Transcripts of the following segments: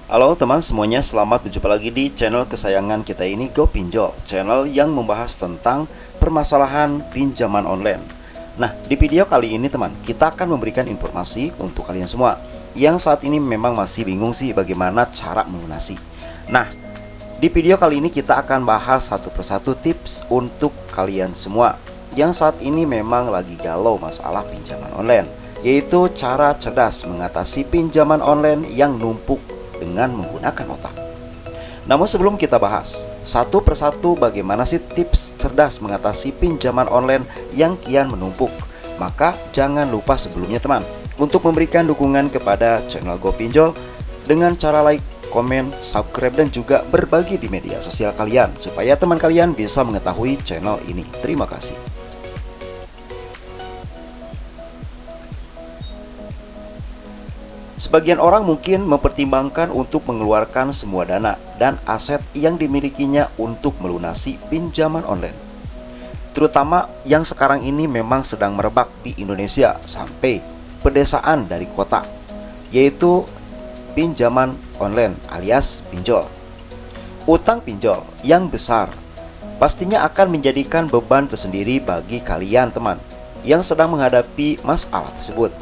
Halo teman semuanya, selamat berjumpa lagi di channel kesayangan kita ini, GoPinjol, channel yang membahas tentang permasalahan pinjaman online. Nah, di video kali ini teman, kita akan memberikan informasi untuk kalian semua yang saat ini memang masih bingung sih bagaimana cara melunasi. Nah, di video kali ini kita akan bahas satu persatu tips untuk kalian semua yang saat ini memang lagi galau masalah pinjaman online, yaitu cara cerdas mengatasi pinjaman online yang numpuk dengan menggunakan otak. Namun sebelum kita bahas satu persatu bagaimana sih tips cerdas mengatasi pinjaman online yang kian menumpuk, maka jangan lupa sebelumnya teman untuk memberikan dukungan kepada channel GoPinjol dengan cara like, komen, subscribe, dan juga berbagi di media sosial kalian supaya teman kalian bisa mengetahui channel ini. Terima kasih. Sebagian orang mungkin mempertimbangkan untuk mengeluarkan semua dana dan aset yang dimilikinya untuk melunasi pinjaman online. Terutama yang sekarang ini memang sedang merebak di Indonesia sampai pedesaan dari kota, yaitu pinjaman online alias pinjol. Utang pinjol yang besar pastinya akan menjadikan beban tersendiri bagi kalian teman yang sedang menghadapi masalah tersebut.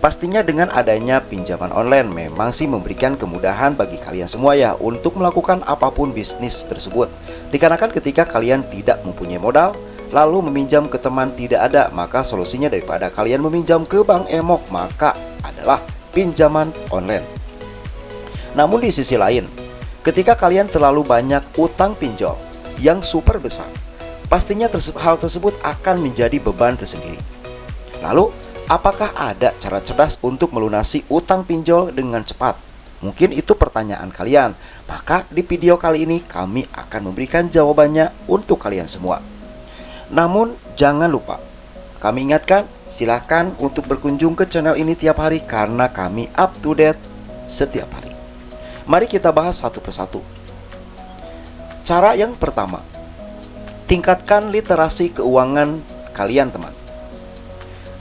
Pastinya dengan adanya pinjaman online memang sih memberikan kemudahan bagi kalian semua ya untuk melakukan apapun bisnis tersebut. Dikarenakan ketika kalian tidak mempunyai modal lalu meminjam ke teman tidak ada, maka solusinya daripada kalian meminjam ke bank emok maka adalah pinjaman online. Namun di sisi lain, ketika kalian terlalu banyak utang pinjol yang super besar, pastinya hal tersebut akan menjadi beban tersendiri. Lalu apakah ada cara cerdas untuk melunasi utang pinjol dengan cepat? Mungkin itu pertanyaan kalian. Maka di video kali ini kami akan memberikan jawabannya untuk kalian semua. Namun jangan lupa, kami ingatkan silahkan untuk berkunjung ke channel ini tiap hari karena kami up to date setiap hari. Mari kita bahas satu persatu. Cara yang pertama, tingkatkan literasi keuangan kalian teman.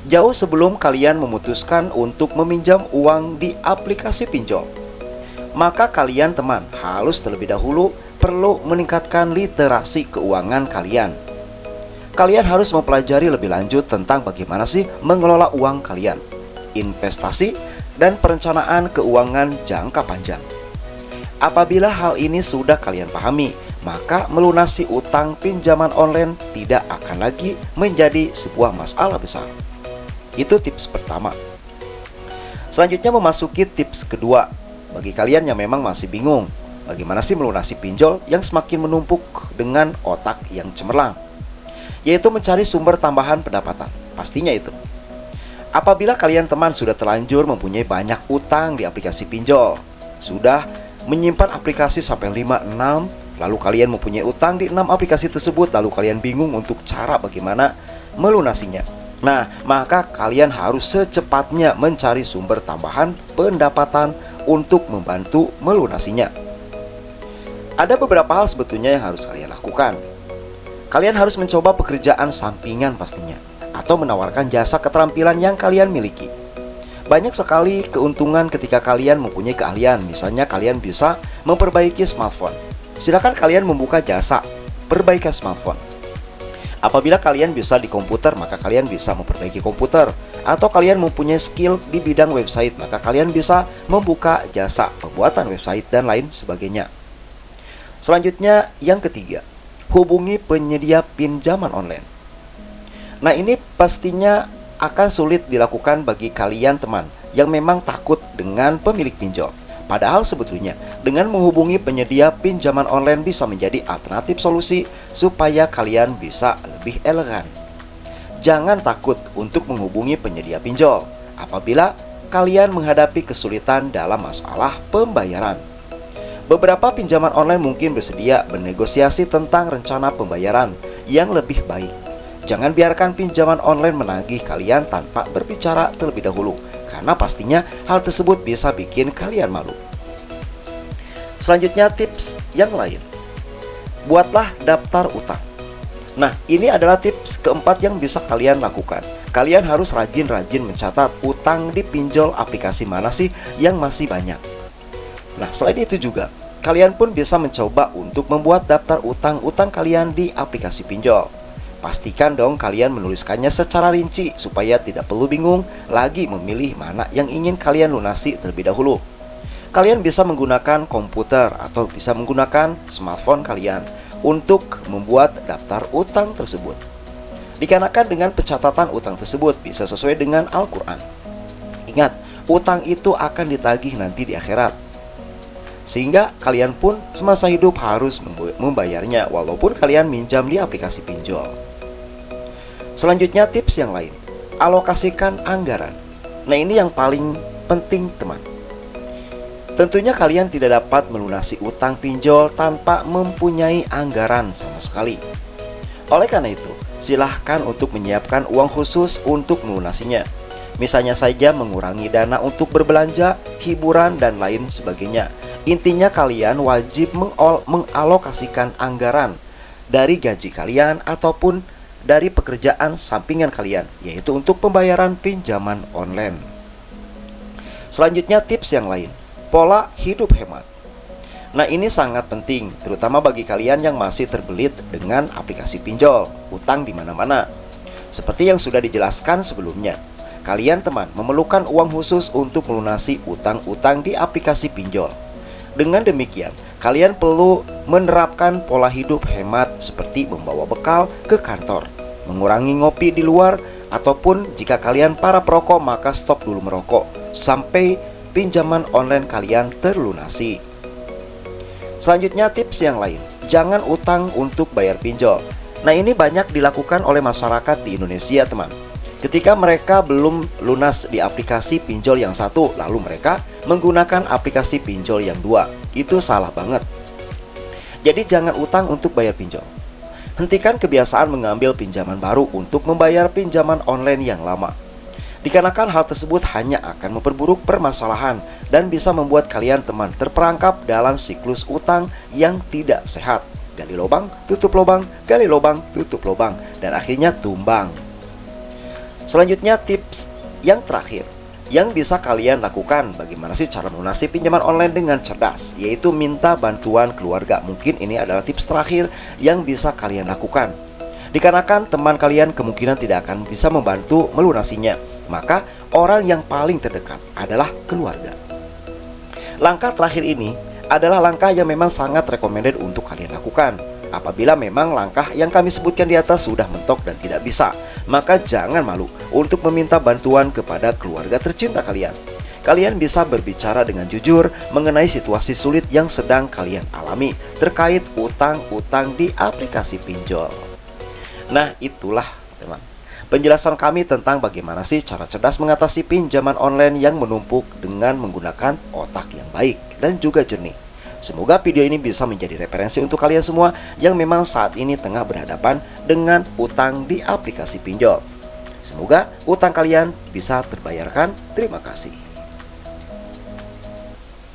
Jauh sebelum kalian memutuskan untuk meminjam uang di aplikasi pinjol, maka kalian teman harus terlebih dahulu perlu meningkatkan literasi keuangan kalian. Kalian harus mempelajari lebih lanjut tentang bagaimana sih mengelola uang kalian, investasi, dan perencanaan keuangan jangka panjang. Apabila hal ini sudah kalian pahami, maka melunasi utang pinjaman online tidak akan lagi menjadi sebuah masalah besar. Itu tips pertama. Selanjutnya memasuki tips kedua. Bagi kalian yang memang masih bingung bagaimana sih melunasi pinjol yang semakin menumpuk dengan otak yang cemerlang, yaitu mencari sumber tambahan pendapatan. Pastinya itu. Apabila kalian teman sudah terlanjur mempunyai banyak utang di aplikasi pinjol, sudah menyimpan aplikasi sampai 5-6, lalu kalian mempunyai utang di 6 aplikasi tersebut, lalu kalian bingung untuk cara bagaimana melunasinya. Nah, maka kalian harus secepatnya mencari sumber tambahan pendapatan untuk membantu melunasinya. Ada beberapa hal sebetulnya yang harus kalian lakukan. Kalian harus mencoba pekerjaan sampingan pastinya, atau menawarkan jasa keterampilan yang kalian miliki. Banyak sekali keuntungan ketika kalian mempunyai keahlian. Misalnya kalian bisa memperbaiki smartphone. Silakan kalian membuka jasa perbaikan smartphone. Apabila kalian bisa di komputer, maka kalian bisa memperbaiki komputer. Atau kalian mempunyai skill di bidang website, maka kalian bisa membuka jasa pembuatan website dan lain sebagainya. Selanjutnya yang ketiga, hubungi penyedia pinjaman online. Nah, ini pastinya akan sulit dilakukan bagi kalian teman yang memang takut dengan pemilik pinjol. Padahal sebetulnya dengan menghubungi penyedia pinjaman online bisa menjadi alternatif solusi supaya kalian bisa lebih elegan. Jangan takut untuk menghubungi penyedia pinjol apabila kalian menghadapi kesulitan dalam masalah pembayaran. Beberapa pinjaman online mungkin bersedia bernegosiasi tentang rencana pembayaran yang lebih baik. Jangan biarkan pinjaman online menagih kalian tanpa berbicara terlebih dahulu, karena pastinya hal tersebut bisa bikin kalian malu. Selanjutnya tips yang lain, buatlah daftar utang. Nah, ini adalah tips keempat yang bisa kalian lakukan. Kalian harus rajin-rajin mencatat utang di pinjol aplikasi mana sih yang masih banyak. Nah, selain itu juga, kalian pun bisa mencoba untuk membuat daftar utang-utang kalian di aplikasi pinjol. Pastikan dong kalian menuliskannya secara rinci supaya tidak perlu bingung lagi memilih mana yang ingin kalian lunasi terlebih dahulu. Kalian bisa menggunakan komputer atau bisa menggunakan smartphone kalian untuk membuat daftar utang tersebut. Dikarenakan dengan pencatatan utang tersebut bisa sesuai dengan Al-Quran. Ingat, utang itu akan ditagih nanti di akhirat. Sehingga kalian pun semasa hidup harus membayarnya walaupun kalian minjam di aplikasi pinjol. Selanjutnya tips yang lain, alokasikan anggaran. Nah, ini yang paling penting teman. Tentunya kalian tidak dapat melunasi utang pinjol tanpa mempunyai anggaran sama sekali. Oleh karena itu, silahkan untuk menyiapkan uang khusus untuk melunasinya. Misalnya saja mengurangi dana untuk berbelanja, hiburan, dan lain sebagainya. Intinya kalian wajib mengalokasikan anggaran dari gaji kalian ataupun dari pekerjaan sampingan kalian, yaitu untuk pembayaran pinjaman online. Selanjutnya tips yang lain, pola hidup hemat. Nah, ini sangat penting, terutama bagi kalian yang masih terbelit dengan aplikasi pinjol, utang di mana-mana. Seperti yang sudah dijelaskan sebelumnya, kalian teman memerlukan uang khusus untuk melunasi utang-utang di aplikasi pinjol. Dengan demikian, kalian perlu menerapkan pola hidup hemat seperti membawa bekal ke kantor, mengurangi ngopi di luar, ataupun jika kalian para perokok maka stop dulu merokok sampai pinjaman online kalian terlunasi. Selanjutnya tips yang lain, jangan utang untuk bayar pinjol. Nah, ini banyak dilakukan oleh masyarakat di Indonesia teman. Ketika mereka belum lunas di aplikasi pinjol yang satu, lalu mereka menggunakan aplikasi pinjol yang dua. Itu salah banget. Jadi jangan utang untuk bayar pinjol. Hentikan kebiasaan mengambil pinjaman baru untuk membayar pinjaman online yang lama. Dikarenakan hal tersebut hanya akan memperburuk permasalahan dan bisa membuat kalian teman terperangkap dalam siklus utang yang tidak sehat. Gali lubang, tutup lubang, gali lubang, tutup lubang, dan akhirnya tumbang. Selanjutnya tips yang terakhir yang bisa kalian lakukan, bagaimana sih cara melunasi pinjaman online dengan cerdas, yaitu minta bantuan keluarga. Mungkin ini adalah tips terakhir yang bisa kalian lakukan. Dikarenakan teman kalian kemungkinan tidak akan bisa membantu melunasinya, maka orang yang paling terdekat adalah keluarga. Langkah terakhir ini adalah langkah yang memang sangat recommended untuk kalian lakukan. Apabila memang langkah yang kami sebutkan di atas sudah mentok dan tidak bisa, maka jangan malu untuk meminta bantuan kepada keluarga tercinta kalian. Kalian bisa berbicara dengan jujur mengenai situasi sulit yang sedang kalian alami terkait utang-utang di aplikasi pinjol. Nah, itulah teman, penjelasan kami tentang bagaimana sih cara cerdas mengatasi pinjaman online yang menumpuk dengan menggunakan otak yang baik dan juga jernih. Semoga video ini bisa menjadi referensi untuk kalian semua yang memang saat ini tengah berhadapan dengan utang di aplikasi pinjol. Semoga utang kalian bisa terbayarkan. Terima kasih.